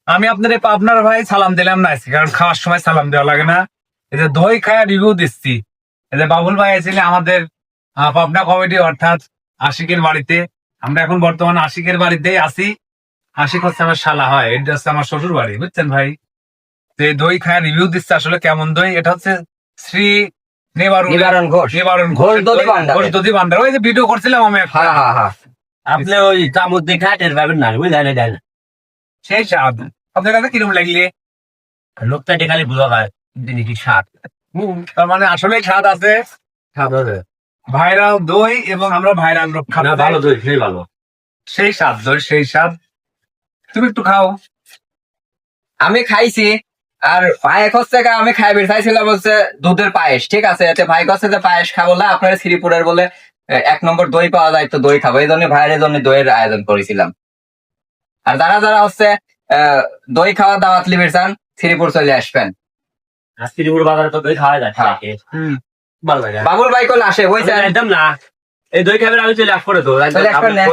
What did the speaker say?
আমি আপনার এই পাবনার ভাই সালাম দিলাম না আজকে, কারণ খাওয়ার সময় সালাম দেওয়া লাগে না। এই যে দই খায়া রিভিউ দিচ্ছি। এই যে বাবুল ভাই এসেছিলেন আমাদের পাবনা কমিটি, অর্থাৎ আশিকের বাড়িতে। আমরা এখন বর্তমানে আশিকের বাড়িতেই আছি। আশিক হচ্ছে আমার শালা হয়, এটা হচ্ছে আমার শ্বশুর বাড়ি, বুঝছেন ভাই। তো এই দই খায়া রিভিউ দিচ্ছে আসলে কেমন দই। এটা হচ্ছে শ্রী নিবারণ ঘোষ। নিবারণ ঘোষ দধি ভান্ডার। ঘোষ দধি ভান্ডার। ওই যে ভিডিও করছিলাম আমি একটা। হ্যাঁ হ্যাঁ হ্যাঁ। আপনি ওই চামচ দিয়ে খাটের পাবেন না, বুঝলেন? সেই স্বাদ। আপনার কাছে কিরকম লাগলে? লোকটা খালি বোঝা যায় কি স্বাদ। তার মানে আসলে স্বাদ আছে। ভাইরাল দই এবং আমরা ভাইরাল লোক খাবো। না, ভালো দই, সেই ভালো। সেই স্বাদ দই, সেই স্বাদ। তুমি একটু খাও। আমি খাইছি। আর ভাই হচ্ছে আমি খাইবে চাইছিলাম হচ্ছে দুধের পায়েস, ঠিক আছে। এতে ভাই কাছে যে পায়েস খাবো না, আপনার শ্রীপুরের বলে 1 নম্বর দই পাওয়া যায়, তো দই খাবো, এই জন্য ভাইয়ের জন্য দইয়ের আয়োজন করেছিলাম। আর যারা যারা হচ্ছে দই খাওয়া দাওয়াত লিবের চান, শ্রীপুর চলে আসবেন। শ্রীপুর বাজারে তো দই খাওয়া যায়। হ্যাঁ। ভালো লাগে। বাবুল ভাই কল আসে, বলছে একদম না, এই দই খাবেন আমি চলে আসবো তো। চলে আসবেন না?